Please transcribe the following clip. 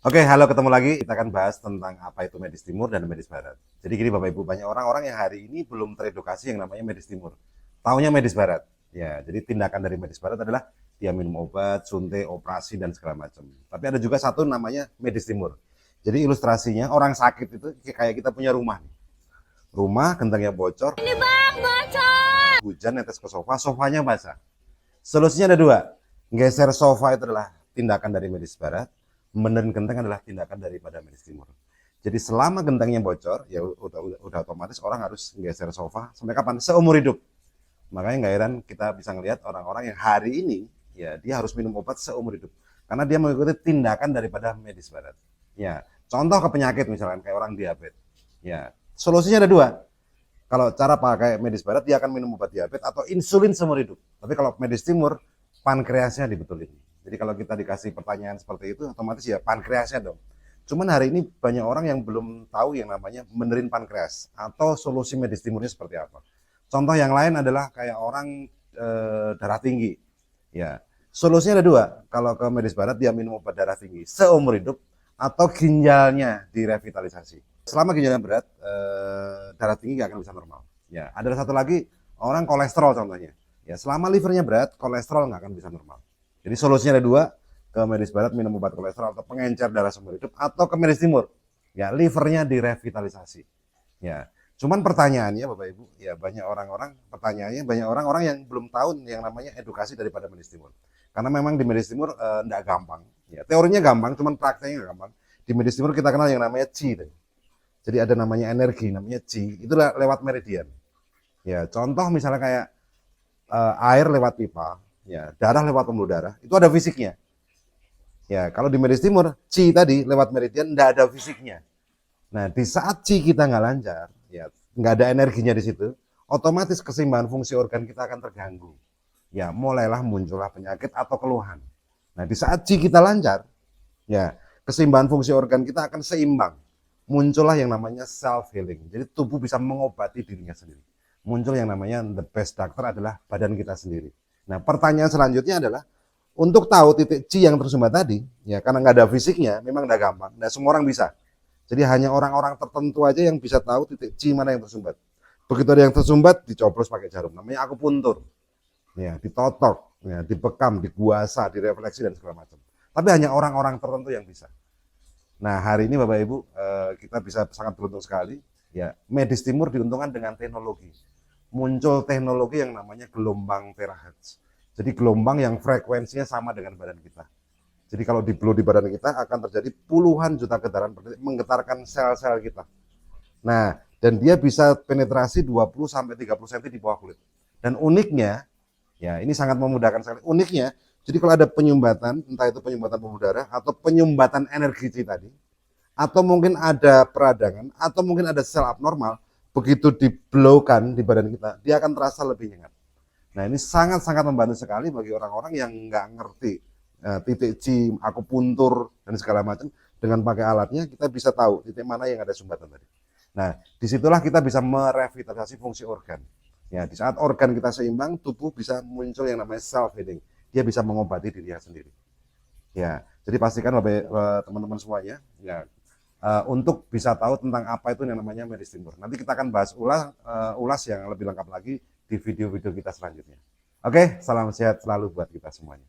Oke, halo ketemu lagi. Kita akan bahas tentang apa itu medis timur dan medis barat. Jadi gini Bapak Ibu, banyak orang-orang yang hari ini belum teredukasi yang namanya medis timur. Taunya medis barat. Ya, jadi tindakan dari medis barat adalah dia minum obat, suntik, operasi dan segala macam. Tapi ada juga satu namanya medis timur. Jadi ilustrasinya orang sakit itu kayak kita punya rumah. Rumah gentengnya bocor, Ini bang, bocor. hujan netes ke sofa, sofanya basah. Solusinya ada dua. Geser sofa itu adalah tindakan dari medis barat, benerin genteng adalah tindakan daripada medis timur. Jadi selama gentengnya bocor, ya udah otomatis orang harus geser sofa sampai kapan? Seumur hidup. Makanya nggak heran kita bisa ngelihat orang-orang yang hari ini ya dia harus minum obat seumur hidup karena dia mengikuti tindakan daripada medis barat. Ya, contoh ke penyakit misalkan kayak orang diabetes. Ya, solusinya ada dua. Kalau cara pakai medis barat dia akan minum obat diabetes atau insulin seumur hidup. Tapi kalau medis timur pankreasnya dibetulin. Jadi kalau kita dikasih pertanyaan seperti itu otomatis ya pankreasnya dong. Cuman hari ini banyak orang yang belum tahu yang namanya benerin pankreas atau solusi medis timurnya seperti apa. Contoh yang lain adalah kayak orang darah tinggi. Ya, solusinya ada dua. Kalau ke medis barat dia minum obat darah tinggi seumur hidup atau ginjalnya direvitalisasi. Selama ginjalnya berat, darah tinggi nggak akan bisa normal. Ya, ada satu lagi orang kolesterol contohnya. Ya, selama livernya berat, kolesterol nggak akan bisa normal. Jadi solusinya ada dua, ke medis barat minum obat kolesterol atau pengencer darah seumur hidup, atau ke medis timur. Ya, livernya direvitalisasi. Ya, cuman pertanyaannya Bapak Ibu, ya banyak orang-orang yang belum tahu yang namanya edukasi daripada medis timur. Karena memang di medis timur enggak gampang. Ya, teorinya gampang, cuman prakteknya enggak gampang. Di medis timur kita kenal yang namanya Qi. Jadi ada namanya energi, namanya Qi. Itu lewat meridian. Ya, contoh misalnya kayak air lewat pipa, ya, darah lewat pembuluh darah, itu ada fisiknya. Ya, kalau di medis timur, Qi tadi lewat meridian enggak ada fisiknya. Nah, di saat Qi kita nggak lancar, ya nggak ada energinya di situ, otomatis keseimbangan fungsi organ kita akan terganggu. Ya, mulailah muncullah penyakit atau keluhan. Nah, di saat Qi kita lancar, ya keseimbangan fungsi organ kita akan seimbang. Muncullah yang namanya self healing. Jadi tubuh bisa mengobati dirinya sendiri. Muncul yang namanya the best doctor adalah badan kita sendiri. Nah, pertanyaan selanjutnya adalah untuk tahu titik Qi yang tersumbat tadi, ya karena nggak ada fisiknya, memang nggak gampang. Nah, semua orang bisa. Jadi hanya orang-orang tertentu aja yang bisa tahu titik Qi mana yang tersumbat. Begitu ada yang tersumbat, dicoblos pakai jarum. Namanya akupuntur. Ya, ditotok, ya, dibekam, diguasa, direfleksi dan segala macam. Tapi hanya orang-orang tertentu yang bisa. Nah, hari ini Bapak Ibu, kita bisa sangat beruntung sekali. Ya, medis timur diuntungkan dengan teknologi. Muncul teknologi yang namanya gelombang terahertz. Jadi gelombang yang frekuensinya sama dengan badan kita. Jadi kalau di blow di badan kita akan terjadi puluhan juta getaran per detik menggetarkan sel-sel kita. Nah, dan dia bisa penetrasi 20 sampai 30 cm di bawah kulit. Dan uniknya, ya ini sangat memudahkan sekali. Uniknya, jadi kalau ada penyumbatan, entah itu penyumbatan pembuluh darah atau penyumbatan energi tadi, atau mungkin ada peradangan, atau mungkin ada sel abnormal, begitu diblowkan di badan kita, dia akan terasa lebih hangat. Nah, ini sangat-sangat membantu sekali bagi orang-orang yang nggak ngerti titik Qi, akupuntur dan segala macam. Dengan pakai alatnya kita bisa tahu titik mana yang ada sumbatan tadi. Nah, disitulah kita bisa merevitalisasi fungsi organ. Ya, di saat organ kita seimbang, tubuh bisa muncul yang namanya self healing. Dia bisa mengobati dirinya sendiri. Ya, jadi pastikan teman-teman semuanya, ya, untuk bisa tahu tentang apa itu yang namanya medis timur. Nanti kita akan bahas ulas yang lebih lengkap lagi di video-video kita selanjutnya. Oke, salam sehat selalu buat kita semuanya.